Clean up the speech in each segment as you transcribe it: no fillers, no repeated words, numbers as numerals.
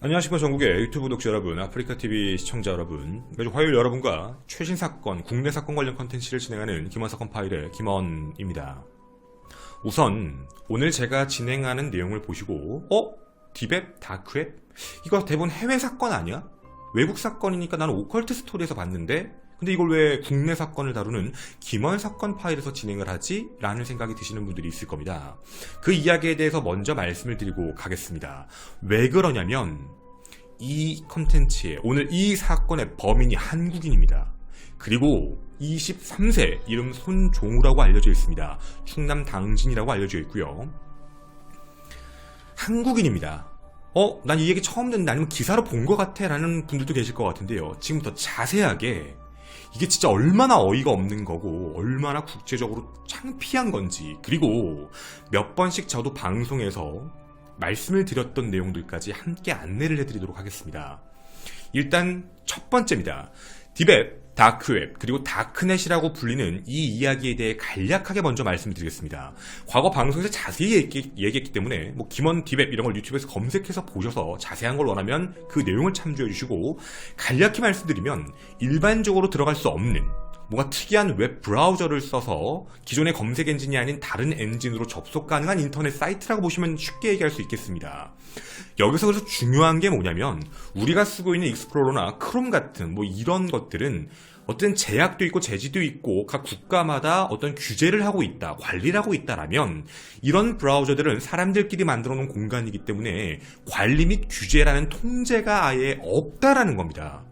안녕하십니까. 전국의 유튜브 독자 여러분, 아프리카TV 시청자 여러분, 매주 화요일 여러분과 최신 사건, 국내 사건 관련 컨텐츠를 진행하는 김원사건 파일의 김원입니다. 우선 오늘 제가 진행하는 내용을 보시고 디웹? 다크웹? 이거 대부분 해외 사건 아니야? 외국 사건이니까 나는 오컬트 스토리에서 봤는데 근데 이걸 왜 국내 사건을 다루는 김원 사건 파일에서 진행을 하지? 라는 생각이 드시는 분들이 있을 겁니다. 그 이야기에 대해서 먼저 말씀을 드리고 가겠습니다. 왜 그러냐면 이 컨텐츠에 오늘 이 사건의 범인이 한국인입니다. 그리고 23세, 이름 손종우라고 알려져 있습니다. 충남 당진이라고 알려져 있고요. 한국인입니다. 난 이 얘기 처음 듣는데 아니면 기사로 본 것 같아 라는 분들도 계실 것 같은데요. 지금부터 자세하게 이게 진짜 얼마나 어이가 없는 거고 얼마나 국제적으로 창피한 건지, 그리고 몇 번씩 저도 방송에서 말씀을 드렸던 내용들까지 함께 안내를 해드리도록 하겠습니다. 일단 첫 번째입니다. 디웹, 다크웹, 그리고 다크넷이라고 불리는 이 이야기에 대해 간략하게 먼저 말씀을 드리겠습니다. 과거 방송에서 자세히 얘기했기 때문에 김원 디웹 이런 걸 유튜브에서 검색해서 보셔서 자세한 걸 원하면 그 내용을 참조해 주시고, 간략히 말씀드리면 일반적으로 들어갈 수 없는 뭔가 특이한 웹 브라우저를 써서 기존의 검색 엔진이 아닌 다른 엔진으로 접속 가능한 인터넷 사이트라고 보시면 쉽게 얘기할 수 있겠습니다. 여기서 그래서 중요한 게 뭐냐면 우리가 쓰고 있는 익스플로러나 크롬 같은 이런 것들은 어떤 제약도 있고 제지도 있고 각 국가마다 어떤 규제를 하고 있다, 관리를 하고 있다라면 이런 브라우저들은 사람들끼리 만들어 놓은 공간이기 때문에 관리 및 규제라는 통제가 아예 없다라는 겁니다.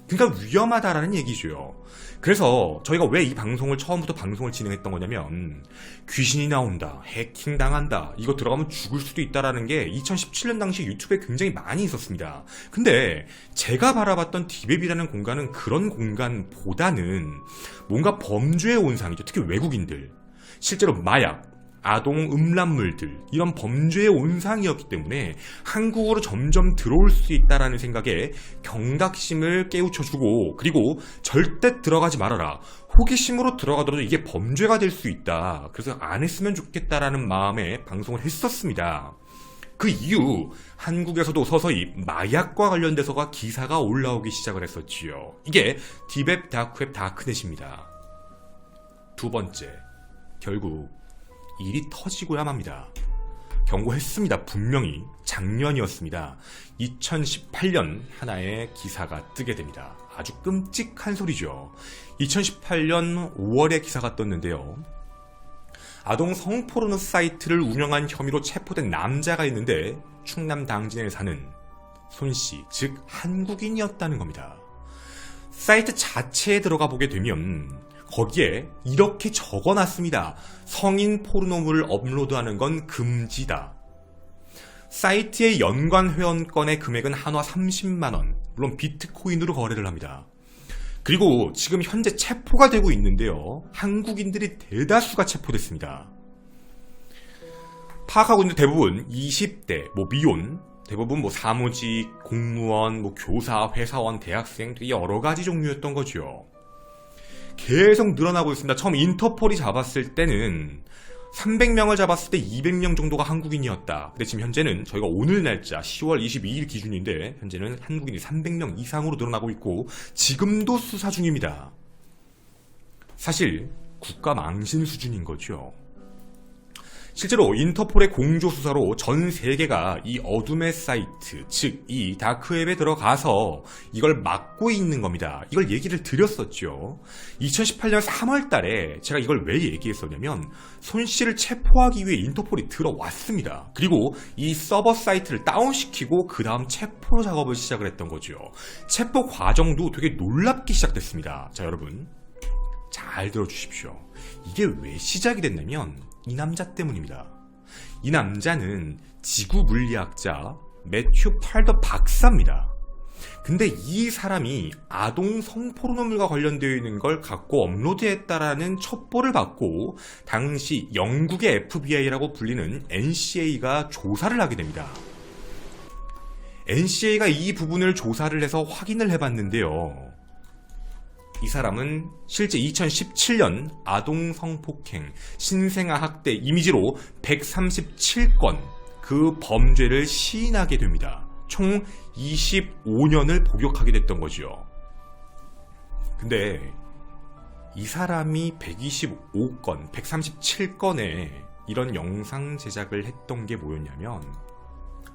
그러니까 위험하다라는 얘기죠. 그래서 저희가 왜 이 방송을 처음부터 방송을 진행했던 거냐면 귀신이 나온다, 해킹 당한다, 이거 들어가면 죽을 수도 있다라는 게 2017년 당시 유튜브에 굉장히 많이 있었습니다. 근데 제가 바라봤던 디웹이라는 공간은 그런 공간보다는 뭔가 범죄의 온상이죠. 특히 외국인들, 실제로 마약, 아동 음란물들, 이런 범죄의 온상이었기 때문에 한국으로 점점 들어올 수 있다라는 생각에 경각심을 깨우쳐주고, 그리고 절대 들어가지 말아라, 호기심으로 들어가더라도 이게 범죄가 될 수 있다, 그래서 안 했으면 좋겠다라는 마음에 방송을 했었습니다. 그 이후 한국에서도 서서히 마약과 관련돼서가 기사가 올라오기 시작을 했었지요. 이게 디웹, 다크웹, 다크넷입니다. 두 번째, 결국 일이 터지고야 맙니다. 경고했습니다. 분명히 작년이었습니다. 2018년 하나의 기사가 뜨게 됩니다. 아주 끔찍한 소리죠. 2018년 5월에 기사가 떴는데요. 아동 성포르노 사이트를 운영한 혐의로 체포된 남자가 있는데 충남 당진에 사는 손씨, 즉 한국인이었다는 겁니다. 사이트 자체에 들어가 보게 되면 거기에 이렇게 적어놨습니다. 성인 포르노물을 업로드하는 건 금지다. 사이트의 연간 회원권의 금액은 한화 30만원, 물론 비트코인으로 거래를 합니다. 그리고 지금 현재 체포가 되고 있는데요. 한국인들이 대다수가 체포됐습니다. 파악하고 있는 대부분 20대, 미혼, 대부분 사무직, 공무원, 교사, 회사원, 대학생, 되게 여러 가지 종류였던 거죠. 계속 늘어나고 있습니다. 처음 인터폴이 잡았을 때는 300명을 잡았을 때 200명 정도가 한국인이었다. 근데 지금 현재는 저희가 오늘 날짜 10월 22일 기준인데 현재는 한국인이 300명 이상으로 늘어나고 있고 지금도 수사 중입니다. 사실 국가 망신 수준인 거죠. 실제로 인터폴의 공조수사로 전 세계가 이 어둠의 사이트, 즉 이 다크웹에 들어가서 이걸 막고 있는 겁니다. 이걸 얘기를 드렸었죠. 2018년 3월 달에 제가 이걸 왜 얘기했었냐면 손 씨를 체포하기 위해 인터폴이 들어왔습니다. 그리고 이 서버 사이트를 다운시키고 그 다음 체포 작업을 시작을 했던 거죠. 체포 과정도 되게 놀랍게 시작됐습니다. 자, 여러분 잘 들어주십시오. 이게 왜 시작이 됐냐면 이 남자 때문입니다. 이 남자는 지구 물리학자 매튜 팔더 박사입니다. 근데 이 사람이 아동 성포르노물과 관련되어 있는 걸 갖고 업로드했다라는 첩보를 받고 당시 영국의 FBI라고 불리는 NCA가 조사를 하게 됩니다. NCA가 이 부분을 조사를 해서 확인을 해봤는데요. 이 사람은 실제 2017년 아동 성폭행, 신생아 학대 이미지로 137건 그 범죄를 시인하게 됩니다. 총 25년을 복역하게 됐던 거죠. 근데 이 사람이 125건, 137건의 이런 영상 제작을 했던 게 뭐였냐면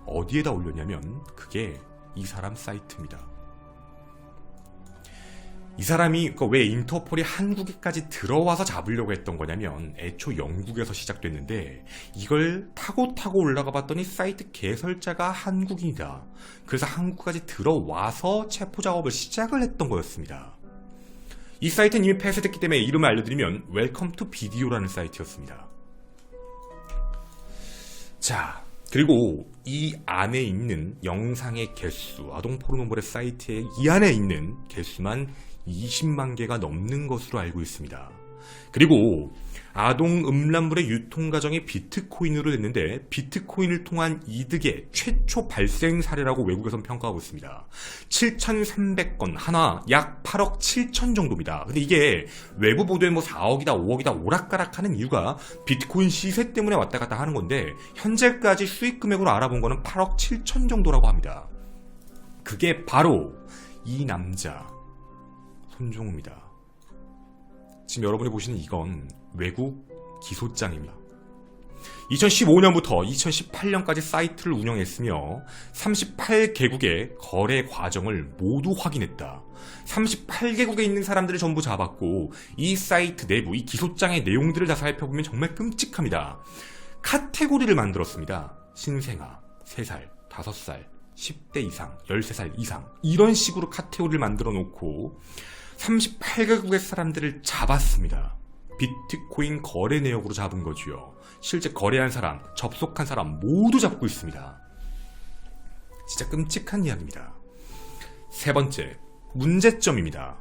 어디에다 올렸냐면 그게 이 사람 사이트입니다. 이 사람이 왜 인터폴이 한국에까지 들어와서 잡으려고 했던 거냐면 애초 영국에서 시작됐는데 이걸 타고 올라가 봤더니 사이트 개설자가 한국인이다. 그래서 한국까지 들어와서 체포 작업을 시작을 했던 거였습니다. 이 사이트는 이미 폐쇄됐기 때문에 이름을 알려드리면 웰컴 투 비디오라는 사이트였습니다. 자, 그리고 이 안에 있는 영상의 개수, 아동 포르노몰의 사이트의 이 안에 있는 개수만 20만 개가 넘는 것으로 알고 있습니다. 그리고 아동 음란물의 유통 과정이 비트코인으로 됐는데 비트코인을 통한 이득의 최초 발생 사례라고 외국에선 평가하고 있습니다. 7,300건, 하나 약 8억 7천 정도입니다. 근데 이게 외부 보도에 4억이다 5억이다 오락가락하는 이유가 비트코인 시세 때문에 왔다 갔다 하는 건데 현재까지 수익 금액으로 알아본 거는 8억 7천 정도라고 합니다. 그게 바로 이 남자 손종우입니다. 지금 여러분이 보시는 이건 외국 기소장입니다. 2015년부터 2018년까지 사이트를 운영했으며 38개국의 거래 과정을 모두 확인했다. 38개국에 있는 사람들을 전부 잡았고 이 사이트 내부, 이 기소장의 내용들을 다 살펴보면 정말 끔찍합니다. 카테고리를 만들었습니다. 신생아, 3살, 5살, 10대 이상, 13살 이상 이런 식으로 카테고리를 만들어 놓고 38개국의 사람들을 잡았습니다. 비트코인 거래 내역으로 잡은 거지요. 실제 거래한 사람, 접속한 사람 모두 잡고 있습니다. 진짜 끔찍한 이야기입니다. 세 번째, 문제점입니다.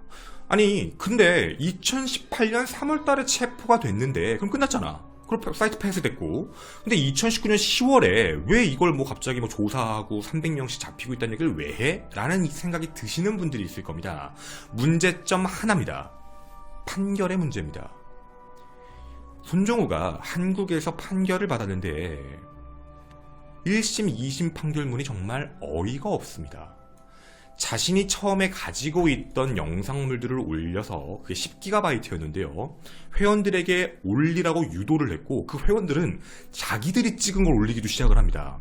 아니, 근데 2018년 3월 달에 체포가 됐는데 그럼 끝났잖아. 그럼 사이트 폐쇄됐고, 근데 2019년 10월에 왜 이걸 갑자기 조사하고 300명씩 잡히고 있다는 얘기를 왜 해? 라는 생각이 드시는 분들이 있을 겁니다. 문제점 하나입니다. 판결의 문제입니다. 손종우가 한국에서 판결을 받았는데 1심, 2심 판결문이 정말 어이가 없습니다. 자신이 처음에 가지고 있던 영상물들을 올려서 그게 10GB였는데요. 회원들에게 올리라고 유도를 했고 그 회원들은 자기들이 찍은 걸 올리기도 시작을 합니다.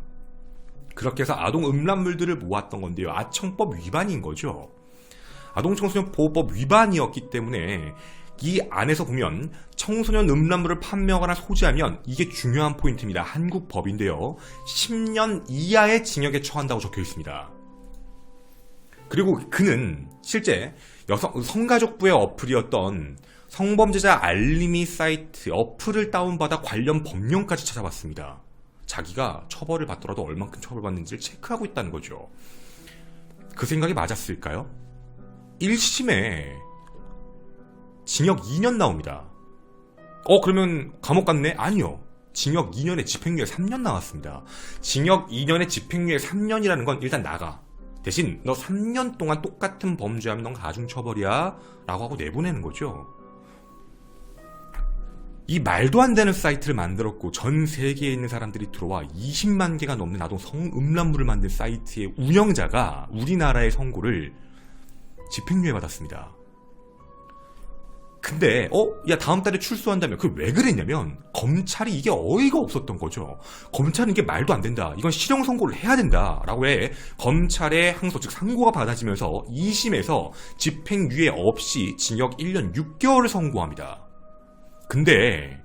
그렇게 해서 아동 음란물들을 모았던 건데요. 아청법 위반인 거죠. 아동청소년 보호법 위반이었기 때문에 이 안에서 보면 청소년 음란물을 판매하거나 소지하면 이게 중요한 포인트입니다. 한국 법인데요. 10년 이하의 징역에 처한다고 적혀 있습니다. 그리고 그는 실제 성가족부의 어플이었던 성범죄자 알림이 사이트 어플을 다운받아 관련 법령까지 찾아봤습니다. 자기가 처벌을 받더라도 얼만큼 처벌받는지를 체크하고 있다는 거죠. 그 생각이 맞았을까요? 1심에 징역 2년 나옵니다. 그러면 감옥 갔네? 아니요. 징역 2년에 집행유예 3년 나왔습니다. 징역 2년에 집행유예 3년이라는 건 일단 나가. 대신 너 3년 동안 똑같은 범죄하면 넌 가중처벌이야 라고 하고 내보내는 거죠. 이 말도 안 되는 사이트를 만들었고 전 세계에 있는 사람들이 들어와 20만 개가 넘는 아동 성음란물을 만든 사이트의 운영자가 우리나라의 선고를 집행유예 받았습니다. 근데 야 다음 달에 출소한다며. 그게 왜 그랬냐면 검찰이 이게 어이가 없었던 거죠. 검찰은 이게 말도 안 된다. 이건 실형 선고를 해야 된다. 라고 해 검찰의 항소 즉 상고가 받아지면서 2심에서 집행유예 없이 징역 1년 6개월을 선고합니다. 근데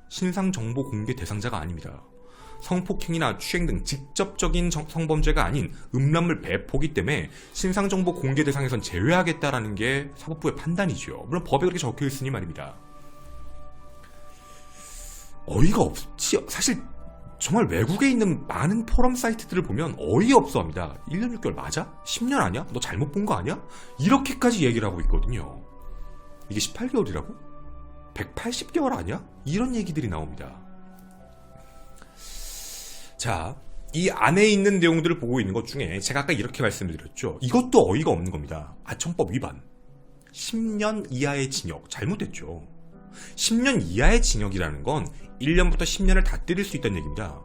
신상정보 공개 대상자가 아닙니다. 성폭행이나 추행 등 직접적인 성범죄가 아닌 음란물 배포기 때문에 신상정보 공개 대상에선 제외하겠다라는 게 사법부의 판단이죠. 물론 법에 그렇게 적혀 있으니 말입니다. 어이가 없지. 사실 정말 외국에 있는 많은 포럼 사이트들을 보면 어이없어 합니다. 1년 6개월 맞아? 10년 아니야? 너 잘못 본 거 아니야? 이렇게까지 얘기를 하고 있거든요. 이게 18개월이라고? 180개월 아니야? 이런 얘기들이 나옵니다. 자, 이 안에 있는 내용들을 보고 있는 것 중에 제가 아까 이렇게 말씀을 드렸죠. 이것도 어이가 없는 겁니다. 아청법 위반. 10년 이하의 징역. 잘못됐죠. 10년 이하의 징역이라는 건 1년부터 10년을 다 때릴 수 있다는 얘기입니다.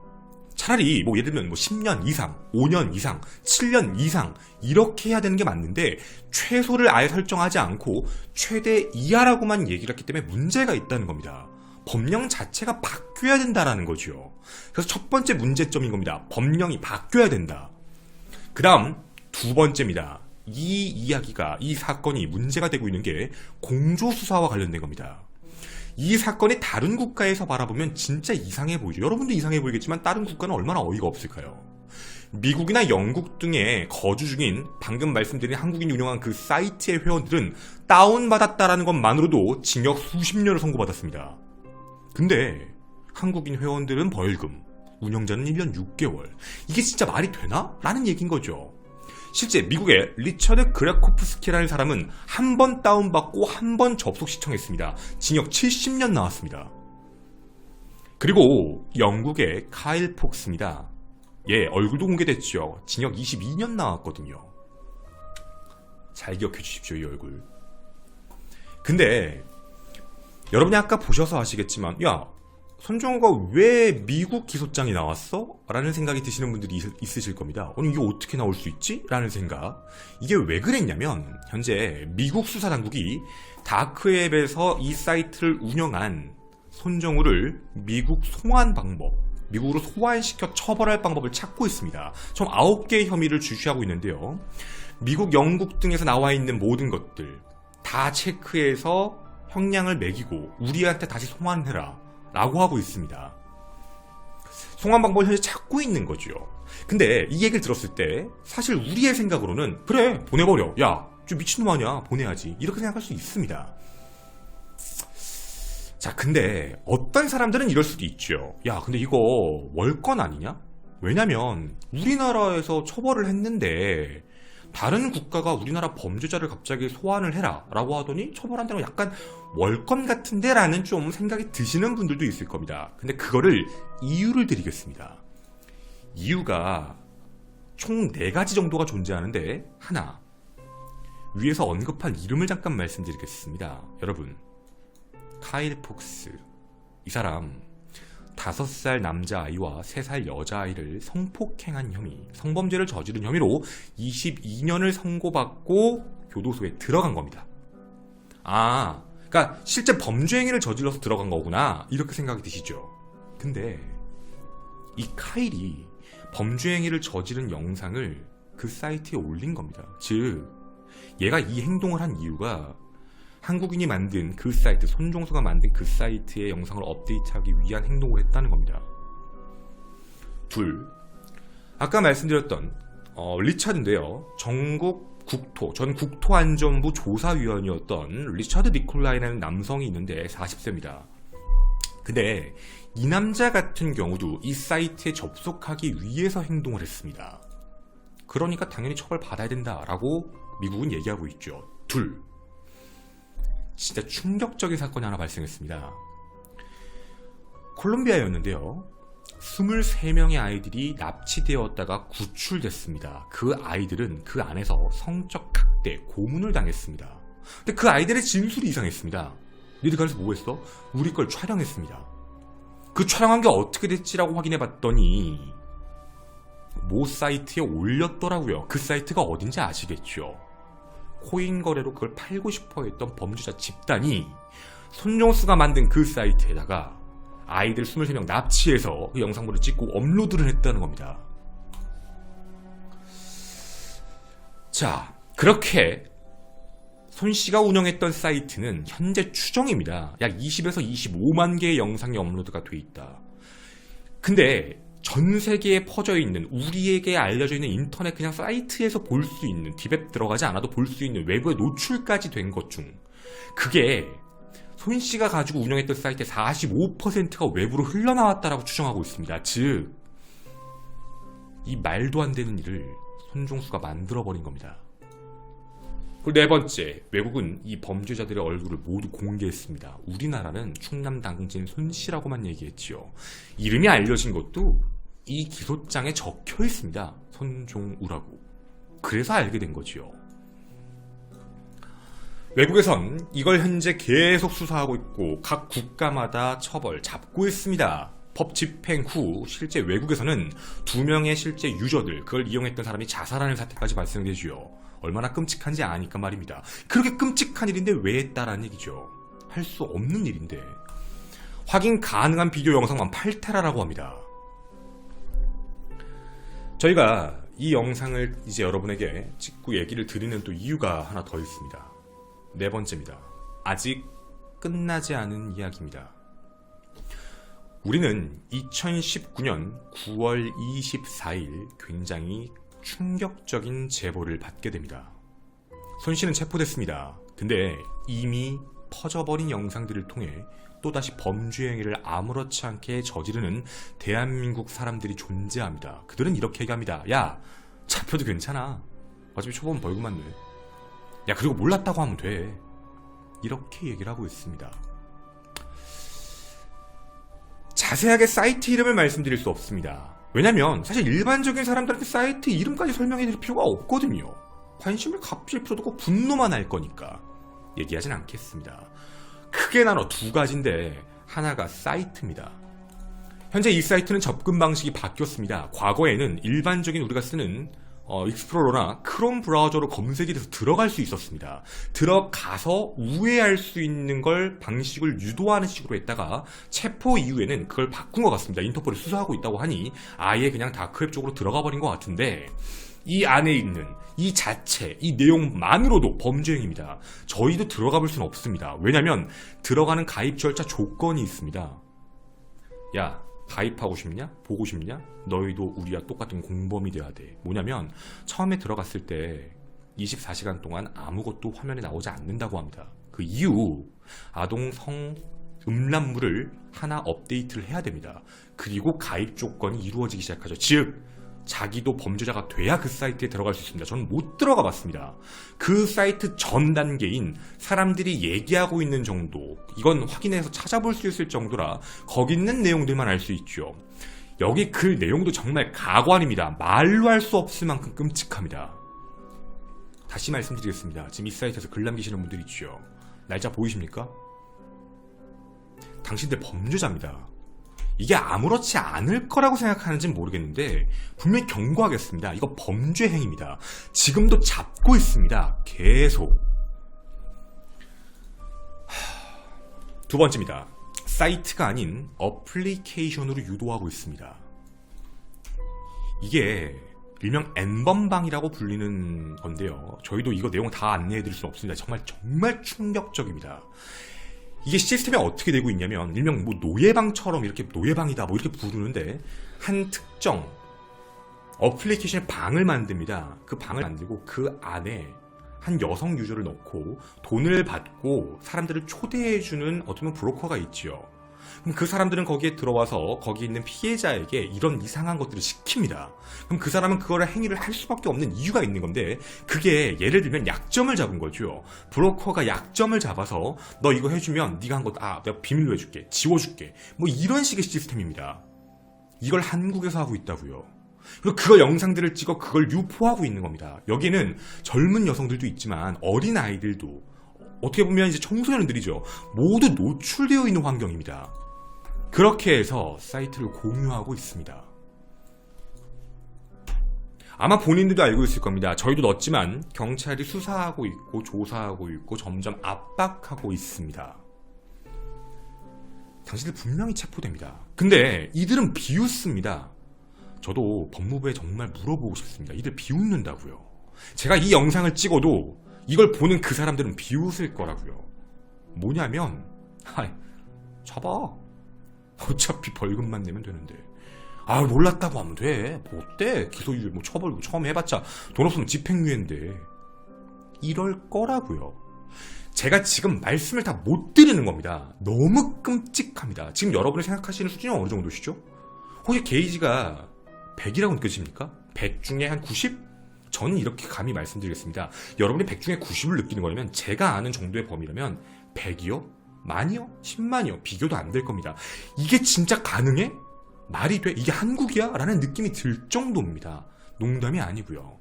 차라리 뭐 예를 들면 뭐 10년 이상, 5년 이상, 7년 이상 이렇게 해야 되는 게 맞는데 최소를 아예 설정하지 않고 최대 이하라고만 얘기를 했기 때문에 문제가 있다는 겁니다. 법령 자체가 바뀌어야 된다라는 거죠. 그래서 첫 번째 문제점인 겁니다. 법령이 바뀌어야 된다. 그 다음 두 번째입니다. 이 이야기가, 이 사건이 문제가 되고 있는 게 공조수사와 관련된 겁니다. 이 사건이 다른 국가에서 바라보면 진짜 이상해 보이죠. 여러분도 이상해 보이겠지만 다른 국가는 얼마나 어이가 없을까요? 미국이나 영국 등에 거주 중인 방금 말씀드린 한국인이 운영한 그 사이트의 회원들은 다운받았다라는 것만으로도 징역 수십 년을 선고받았습니다. 근데 한국인 회원들은 벌금, 운영자는 1년 6개월. 이게 진짜 말이 되나? 라는 얘기인 거죠. 실제 미국의 리처드 그레코프스키라는 사람은 한 번 다운받고 한 번 접속 시청했습니다. 징역 70년 나왔습니다. 그리고 영국의 카일 폭스입니다. 예, 얼굴도 공개됐죠. 징역 22년 나왔거든요. 잘 기억해 주십시오, 이 얼굴. 근데 여러분이 아까 보셔서 아시겠지만, 야, 손정우가 왜 미국 기소장이 나왔어? 라는 생각이 드시는 분들이 있으실 겁니다. 아니, 이게 어떻게 나올 수 있지? 라는 생각. 이게 왜 그랬냐면 현재 미국 수사당국이 다크웹에서 이 사이트를 운영한 손정우를 미국 송환 방법, 미국으로 소환시켜 처벌할 방법을 찾고 있습니다. 총 9개의 혐의를 주시하고 있는데요. 미국, 영국 등에서 나와 있는 모든 것들 다 체크해서 형량을 매기고 우리한테 다시 송환해라 라고 하고 있습니다. 송환 방법을 현재 찾고 있는 거죠. 근데 이 얘기를 들었을 때 사실 우리의 생각으로는 그래, 보내버려. 야, 좀 미친놈 아니야, 보내야지. 이렇게 생각할 수 있습니다. 자, 근데 어떤 사람들은 이럴 수도 있죠. 야, 근데 이거 월권 아니냐? 왜냐면 우리나라에서 처벌을 했는데 다른 국가가 우리나라 범죄자를 갑자기 소환을 해라 라고 하더니 처벌한다는 건 약간 월권 같은데 라는 좀 생각이 드시는 분들도 있을 겁니다. 근데 그거를 이유를 드리겠습니다. 이유가 총 4가지 정도가 존재하는데, 하나, 위에서 언급한 이름을 잠깐 말씀드리겠습니다. 여러분, 카일 폭스, 이 사람 5살 남자아이와 3살 여자아이를 성폭행한 혐의, 성범죄를 저지른 혐의로 22년을 선고받고 교도소에 들어간 겁니다. 아, 그러니까 실제 범죄 행위를 저질러서 들어간 거구나, 이렇게 생각이 드시죠. 근데 이 카일이 범죄 행위를 저지른 영상을 그 사이트에 올린 겁니다. 즉, 얘가 이 행동을 한 이유가 한국인이 만든 그 사이트, 손종수가 만든 그 사이트의 영상을 업데이트하기 위한 행동을 했다는 겁니다. 둘, 아까 말씀드렸던 리차드인데요. 전국 국토, 전 국토안전부 조사위원이었던 리차드 니콜라이라는 남성이 있는데 40세입니다. 근데 이 남자 같은 경우도 이 사이트에 접속하기 위해서 행동을 했습니다. 그러니까 당연히 처벌받아야 된다라고 미국은 얘기하고 있죠. 둘, 진짜 충격적인 사건이 하나 발생했습니다. 콜롬비아였는데요. 23명의 아이들이 납치되었다가 구출됐습니다. 그 아이들은 그 안에서 성적 학대, 고문을 당했습니다. 근데 그 아이들의 진술이 이상했습니다. 니들 가서 뭐 했어? 우리 걸 촬영했습니다. 그 촬영한 게 어떻게 됐지라고 확인해봤더니 모 사이트에 올렸더라고요. 그 사이트가 어딘지 아시겠죠? 코인 거래로 그걸 팔고 싶어 했던 범죄자 집단이 손종수가 만든 그 사이트에다가 아이들 23명 납치해서 그 영상물을 찍고 업로드를 했다는 겁니다. 자, 그렇게 손씨가 운영했던 사이트는 현재 추정입니다. 약 20에서 25만 개의 영상이 업로드가 돼 있다. 근데 전 세계에 퍼져 있는, 우리에게 알려져 있는 인터넷 그냥 사이트에서 볼 수 있는, 딥앱 들어가지 않아도 볼 수 있는, 외부에 노출까지 된 것 중 그게 손씨가 가지고 운영했던 사이트의 45%가 외부로 흘러나왔다라고 추정하고 있습니다. 즉, 이 말도 안 되는 일을 손종수가 만들어버린 겁니다. 그리고 네 번째, 외국은 이 범죄자들의 얼굴을 모두 공개했습니다. 우리나라는 충남 당진 손씨라고만 얘기했지요. 이름이 알려진 것도 이 기소장에 적혀 있습니다. 손종우라고. 그래서 알게 된 거지요. 외국에선 이걸 현재 계속 수사하고 있고 각 국가마다 처벌 잡고 있습니다. 법 집행 후 실제 외국에서는 2명의 실제 유저들, 그걸 이용했던 사람이 자살하는 사태까지 발생되지요. 얼마나 끔찍한지 아니까 말입니다. 그렇게 끔찍한 일인데 왜 했다라는 얘기죠. 할 수 없는 일인데. 확인 가능한 비디오 영상만 8테라라고 합니다. 저희가 이 영상을 이제 여러분에게 찍고 얘기를 드리는 또 이유가 하나 더 있습니다. 네 번째입니다. 아직 끝나지 않은 이야기입니다. 우리는 2019년 9월 24일 굉장히 충격적인 제보를 받게 됩니다. 손 씨는 체포됐습니다. 근데 이미 퍼져버린 영상들을 통해 또다시 범죄 행위를 아무렇지 않게 저지르는 대한민국 사람들이 존재합니다. 그들은 이렇게 얘기합니다. 야, 잡혀도 괜찮아. 어차피 초범 벌금만 내. 야, 그리고 몰랐다고 하면 돼. 이렇게 얘기를 하고 있습니다. 자세하게 사이트 이름을 말씀드릴 수 없습니다. 왜냐면 사실 일반적인 사람들한테 사이트 이름까지 설명해 드릴 필요가 없거든요. 관심을 갚을 필요도 없고 분노만 할 거니까 얘기하진 않겠습니다. 크게 나눠 두 가지인데 하나가 사이트입니다. 현재 이 사이트는 접근 방식이 바뀌었습니다. 과거에는 일반적인 우리가 쓰는 익스플로러나 크롬 브라우저로 검색이 돼서 들어갈 수 있었습니다. 들어가서 우회할 수 있는 걸 방식을 유도하는 식으로 했다가 체포 이후에는 그걸 바꾼 것 같습니다. 인터폴이 수사하고 있다고 하니 아예 그냥 다크웹 쪽으로 들어가 버린 것 같은데 이 안에 있는 이 자체, 이 내용만으로도 범죄 행위입니다. 저희도 들어가 볼 수는 없습니다. 왜냐면 들어가는 가입 절차 조건이 있습니다. 야, 가입하고 싶냐? 보고 싶냐? 너희도 우리와 똑같은 공범이 돼야 돼. 뭐냐면 처음에 들어갔을 때 24시간 동안 아무것도 화면에 나오지 않는다고 합니다. 그 이유 아동 성 음란물을 하나 업데이트를 해야 됩니다. 그리고 가입 조건이 이루어지기 시작하죠. 즉 자기도 범죄자가 돼야 그 사이트에 들어갈 수 있습니다. 저는 못 들어가 봤습니다. 그 사이트 전 단계인 사람들이 얘기하고 있는 정도, 이건 확인해서 찾아볼 수 있을 정도라 거기 있는 내용들만 알 수 있죠. 여기 글 내용도 정말 가관입니다. 말로 할 수 없을 만큼 끔찍합니다. 다시 말씀드리겠습니다. 지금 이 사이트에서 글 남기시는 분들 있죠. 날짜 보이십니까? 당신들 범죄자입니다. 이게 아무렇지 않을 거라고 생각하는지는 모르겠는데 분명히 경고하겠습니다. 이거 범죄 행위입니다. 지금도 잡고 있습니다. 계속. 두 번째입니다. 사이트가 아닌 어플리케이션으로 유도하고 있습니다. 이게 일명 N번방이라고 불리는 건데요. 저희도 이거 내용 다 안내해드릴 수는 없습니다. 정말 충격적입니다. 이게 시스템이 어떻게 되고 있냐면 일명 뭐 노예방처럼 이렇게 노예방이다 뭐 이렇게 부르는데 한 특정 어플리케이션의 방을 만듭니다. 그 방을 만들고 그 안에 한 여성 유저를 넣고 돈을 받고 사람들을 초대해주는 어떻게 보면 브로커가 있지요. 그럼 그 사람들은 거기에 들어와서 거기 있는 피해자에게 이런 이상한 것들을 시킵니다. 그럼 그 사람은 그거를 행위를 할 수밖에 없는 이유가 있는 건데 그게 예를 들면 약점을 잡은 거죠. 브로커가 약점을 잡아서 너 이거 해주면 네가 한 거 내가 비밀로 해줄게, 지워줄게, 뭐 이런 식의 시스템입니다. 이걸 한국에서 하고 있다고요. 그리고 그걸 영상들을 찍어 그걸 유포하고 있는 겁니다. 여기는 젊은 여성들도 있지만 어린 아이들도 어떻게 보면 이제 청소년들이죠. 모두 노출되어 있는 환경입니다. 그렇게 해서 사이트를 공유하고 있습니다. 아마 본인들도 알고 있을 겁니다. 저희도 넣었지만 경찰이 수사하고 있고 조사하고 있고 점점 압박하고 있습니다. 당신들 분명히 체포됩니다. 근데 이들은 비웃습니다. 저도 법무부에 정말 물어보고 싶습니다. 이들 비웃는다고요. 제가 이 영상을 찍어도 이걸 보는 그 사람들은 비웃을 거라고요. 뭐냐면 잡아. 어차피 벌금만 내면 되는데 몰랐다고 하면 돼. 뭐 어때? 기소유예 뭐 처벌 뭐 처음 해봤자 돈 없으면 집행유예인데 이럴 거라고요. 제가 지금 말씀을 다 못 드리는 겁니다. 너무 끔찍합니다. 지금 여러분이 생각하시는 수준이 어느 정도시죠? 혹시 게이지가 100이라고 느껴집니까? 100 중에 한 90? 저는 이렇게 감히 말씀드리겠습니다. 여러분이 100 중에 90을 느끼는 거라면 제가 아는 정도의 범위라면 100이요? 만이요? 10만이요? 비교도 안 될 겁니다. 이게 진짜 가능해? 말이 돼? 이게 한국이야? 라는 느낌이 들 정도입니다. 농담이 아니고요.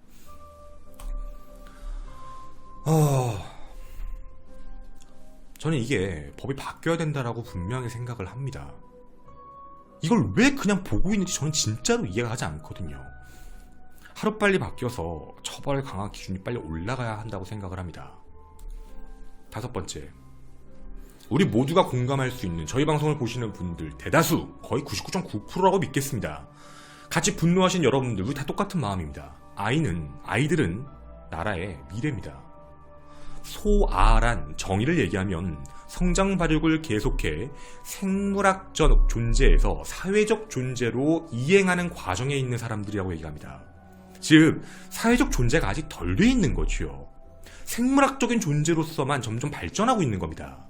저는 이게 법이 바뀌어야 된다라고 분명히 생각을 합니다. 이걸 왜 그냥 보고 있는지 저는 진짜로 이해가 가지 않거든요. 하루빨리 바뀌어서 처벌 강화 기준이 빨리 올라가야 한다고 생각을 합니다. 5번째, 우리 모두가 공감할 수 있는 저희 방송을 보시는 분들 대다수 거의 99.9%라고 믿겠습니다. 같이 분노하신 여러분들 우리 다 똑같은 마음입니다. 아이들은 나라의 미래입니다. 소아란 정의를 얘기하면 성장 발육을 계속해 생물학적 존재에서 사회적 존재로 이행하는 과정에 있는 사람들이라고 얘기합니다. 즉 사회적 존재가 아직 덜 돼 있는 거지요. 생물학적인 존재로서만 점점 발전하고 있는 겁니다.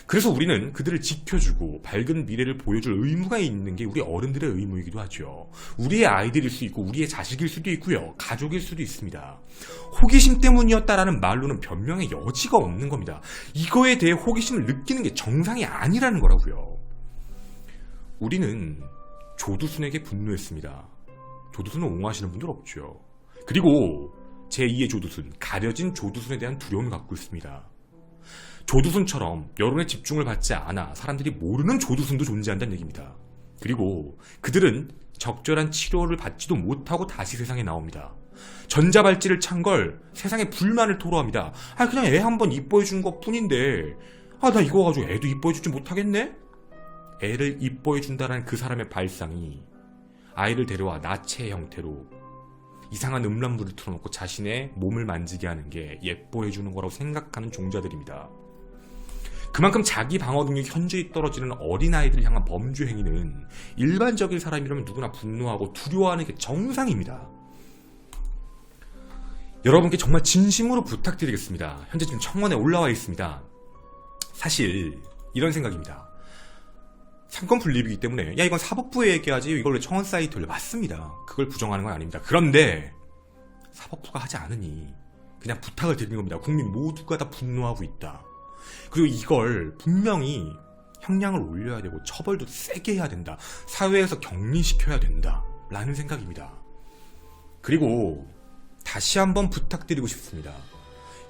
그래서 우리는 그들을 지켜주고 밝은 미래를 보여줄 의무가 있는 게 우리 어른들의 의무이기도 하죠. 우리의 아이들일 수 있고 우리의 자식일 수도 있고요. 가족일 수도 있습니다. 호기심 때문이었다라는 말로는 변명의 여지가 없는 겁니다. 이거에 대해 호기심을 느끼는 게 정상이 아니라는 거라고요. 우리는 조두순에게 분노했습니다. 조두순을 옹호하시는 분들 없죠. 그리고 제2의 조두순, 가려진 조두순에 대한 두려움을 갖고 있습니다. 조두순처럼 여론의 집중을 받지 않아 사람들이 모르는 조두순도 존재한다는 얘기입니다. 그리고 그들은 적절한 치료를 받지도 못하고 다시 세상에 나옵니다. 전자발찌를 찬 걸 세상에 불만을 토로합니다. 그냥 애 한번 이뻐해 준 것 뿐인데 나 이거 가지고 애도 이뻐해 주지 못하겠네? 애를 이뻐해 준다는 그 사람의 발상이 아이를 데려와 나체 형태로 이상한 음란물을 틀어놓고 자신의 몸을 만지게 하는 게 예뻐해 주는 거라고 생각하는 종자들입니다. 그만큼 자기 방어 능력이 현저히 떨어지는 어린아이들을 향한 범죄 행위는 일반적인 사람이라면 누구나 분노하고 두려워하는 게 정상입니다. 여러분께 정말 진심으로 부탁드리겠습니다. 현재 지금 청원에 올라와 있습니다. 사실 이런 생각입니다. 상권 분립이기 때문에 이건 사법부에 얘기하지 이걸 왜 청원 사이트에 올려? 맞습니다. 그걸 부정하는 건 아닙니다. 그런데 사법부가 하지 않으니 그냥 부탁을 드리는 겁니다. 국민 모두가 다 분노하고 있다. 그리고 이걸 분명히 형량을 올려야 되고 처벌도 세게 해야 된다. 사회에서 격리시켜야 된다. 라는 생각입니다. 그리고 다시 한번 부탁드리고 싶습니다.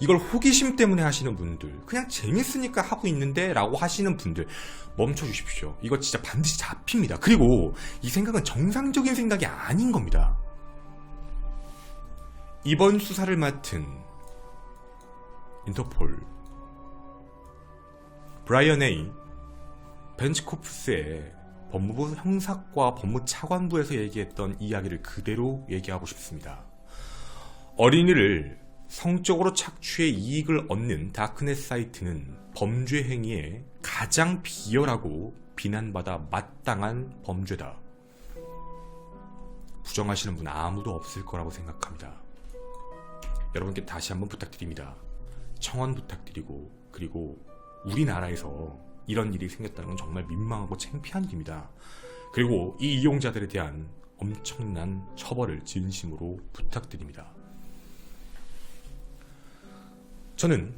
이걸 호기심 때문에 하시는 분들, 그냥 재밌으니까 하고 있는데 라고 하시는 분들 멈춰주십시오. 이거 진짜 반드시 잡힙니다. 그리고 이 생각은 정상적인 생각이 아닌 겁니다. 이번 수사를 맡은 인터폴 브라이언 A. 벤치코프스의 법무부 형사과 법무차관부에서 얘기했던 이야기를 그대로 얘기하고 싶습니다. 어린이를 성적으로 착취해 이익을 얻는 다크넷 사이트는 범죄 행위에 가장 비열하고 비난받아 마땅한 범죄다. 부정하시는 분 아무도 없을 거라고 생각합니다. 여러분께 다시 한번 부탁드립니다. 청원 부탁드리고, 그리고 우리나라에서 이런 일이 생겼다는 건 정말 민망하고 창피한 일입니다. 그리고 이 이용자들에 대한 엄청난 처벌을 진심으로 부탁드립니다. 저는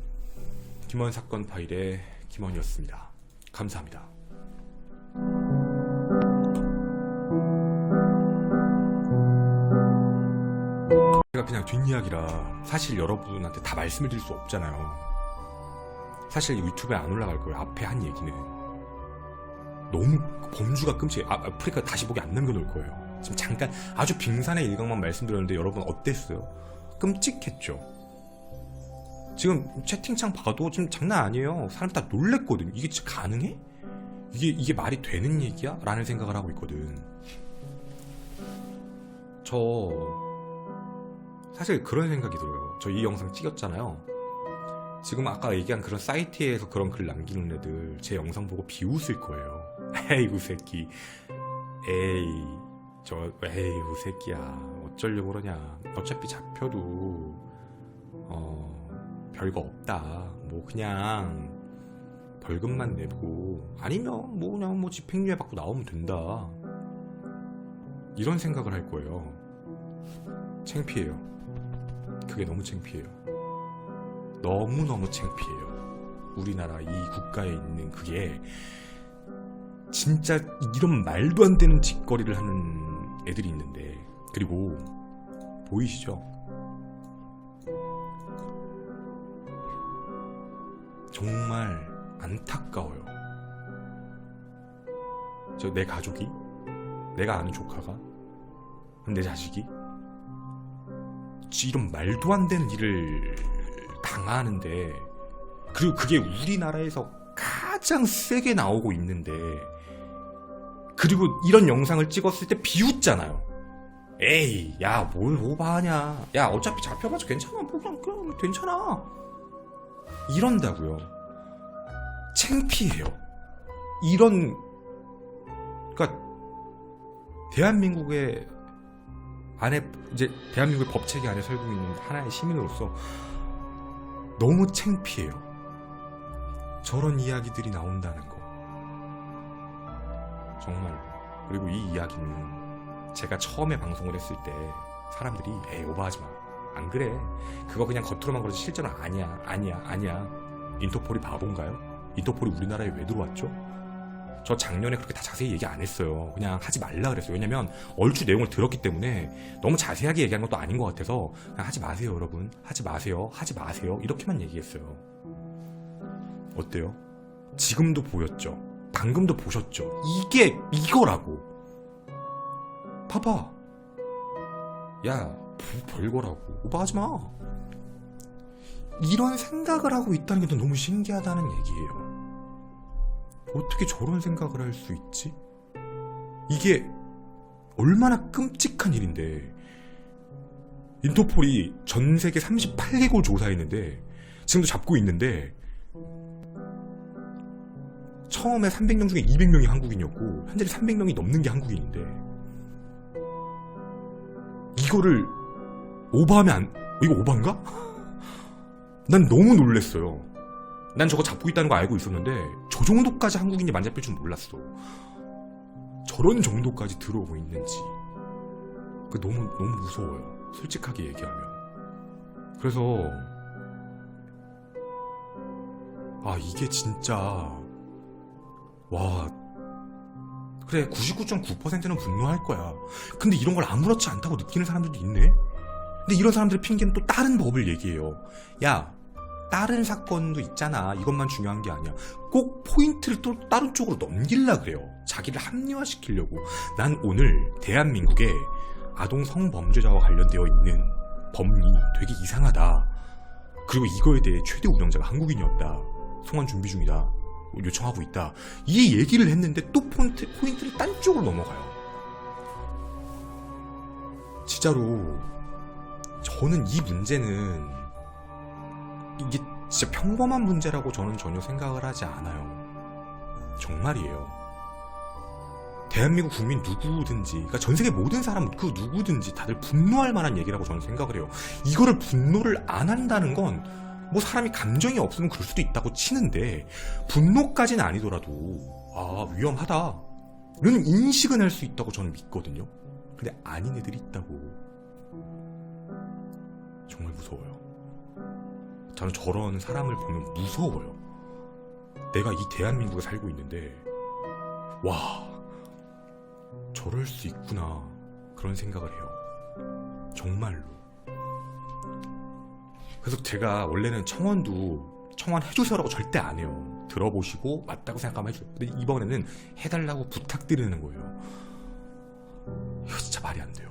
김원 사건 파일의 김원이었습니다. 감사합니다. 제가 그냥 뒷이야기라 사실 여러분한테 다 말씀을 드릴 수 없잖아요. 사실 유튜브에 안 올라갈 거예요. 앞에 한 얘기는 너무 범주가 끔찍해. 아프리카 다시 보기 안 남겨놓을 거예요. 지금 잠깐 아주 빙산의 일각만 말씀드렸는데 여러분 어땠어요? 끔찍했죠? 지금 채팅창 봐도 지금 장난 아니에요. 사람 다 놀랬거든. 이게 진짜 가능해? 이게 말이 되는 얘기야? 라는 생각을 하고 있거든. 저 사실 그런 생각이 들어요. 저 이 영상 찍었잖아요. 지금 아까 얘기한 그런 사이트에서 그런 글 남기는 애들 제 영상 보고 비웃을 거예요. 에이구 새끼, 에이구 새끼야, 어쩌려고 그러냐. 어차피 잡혀도 별거 없다. 뭐 그냥 벌금만 내고 아니면 뭐 그냥 뭐 집행유예 받고 나오면 된다. 이런 생각을 할 거예요. 창피해요. 그게 너무 창피해요. 너무너무 창피해요. 우리나라 이 국가에 있는 그게 진짜 이런 말도 안 되는 짓거리를 하는 애들이 있는데, 그리고 보이시죠? 정말 안타까워요. 내 가족이 내가 아는 조카가, 내 자식이 이런 말도 안 되는 일을 당하는데, 그리고 그게 우리나라에서 가장 세게 나오고 있는데, 그리고 이런 영상을 찍었을 때 비웃잖아요. 에이, 야, 뭘 오바하냐. 야, 어차피 잡혀가지고 괜찮아. 뭐 그냥 괜찮아. 이런다고요. 창피해요. 그러니까 대한민국의 안에, 이제 대한민국의 법체계 안에 살고 있는 하나의 시민으로서 너무 창피해요. 저런 이야기들이 나온다는 거. 정말. 그리고 이 이야기는 제가 처음에 방송을 했을 때 사람들이 에이, 오버하지 마. 안 그래. 그거 그냥 겉으로만 그러지 실제는 아니야. 인터폴이 바본가요? 인터폴이 우리나라에 왜 들어왔죠? 저 작년에 그렇게 다 자세히 얘기 안 했어요. 그냥 하지 말라 그랬어요. 왜냐면 얼추 내용을 들었기 때문에 너무 자세하게 얘기한 것도 아닌 것 같아서 그냥 하지 마세요, 여러분. 하지 마세요. 이렇게만 얘기했어요. 어때요? 지금도 보였죠? 방금도 보셨죠? 이게 이거라고. 봐봐. 야, 별거라고. 오버하지 마. 이런 생각을 하고 있다는 게 너무 신기하다는 얘기예요. 어떻게 저런 생각을 할 수 있지? 이게 얼마나 끔찍한 일인데, 인터폴이 전 세계 38개국을 조사했는데 지금도 잡고 있는데, 처음에 300명 중에 200명이 한국인이었고 현재 300명이 넘는 게 한국인인데, 이거를 오버하면 이거 오버인가? 난 너무 놀랬어요. 난 저거 잡고 있다는 거 알고 있었는데 저 정도까지 한국인이 만잡힐 줄 몰랐어. 저런 정도까지 들어오고 있는지. 그 너무 무서워요. 솔직하게 얘기하면. 그래서 이게 진짜, 와, 그래 99.9%는 분노할 거야. 근데 이런 걸 아무렇지 않다고 느끼는 사람들도 있네. 근데 이런 사람들의 핑계는 또 다른 법을 얘기해요. 야, 다른 사건도 있잖아. 이것만 중요한 게 아니야. 꼭 포인트를 또 다른 쪽으로 넘기려 그래요. 자기를 합리화시키려고. 난 오늘 대한민국의 아동 성범죄자와 관련되어 있는 법이 되게 이상하다. 그리고 이거에 대해 최대 운영자가 한국인이었다. 송환 준비 중이다. 요청하고 있다. 이 얘기를 했는데 또 포인트를 딴 쪽으로 넘어가요. 진짜로 저는 이 문제는, 이게 진짜 평범한 문제라고 저는 전혀 생각을 하지 않아요. 정말이에요. 대한민국 국민 누구든지, 그러니까 전 세계 모든 사람 그 누구든지 다들 분노할 만한 얘기라고 저는 생각을 해요. 이거를 분노를 안 한다는 건 뭐 사람이 감정이 없으면 그럴 수도 있다고 치는데, 분노까지는 아니더라도 위험하다는 인식은 할 수 있다고 저는 믿거든요. 근데 아닌 애들이 있다고. 정말 무서워요. 저는 저런 사람을 보면 무서워요. 내가 이 대한민국에 살고 있는데, 와, 저럴 수 있구나, 그런 생각을 해요. 정말로. 그래서 제가 원래는 청원 해주세요라고 절대 안 해요. 들어보시고 맞다고 생각하면 해줘요. 근데 이번에는 해달라고 부탁드리는 거예요. 이거 진짜 말이 안 돼요.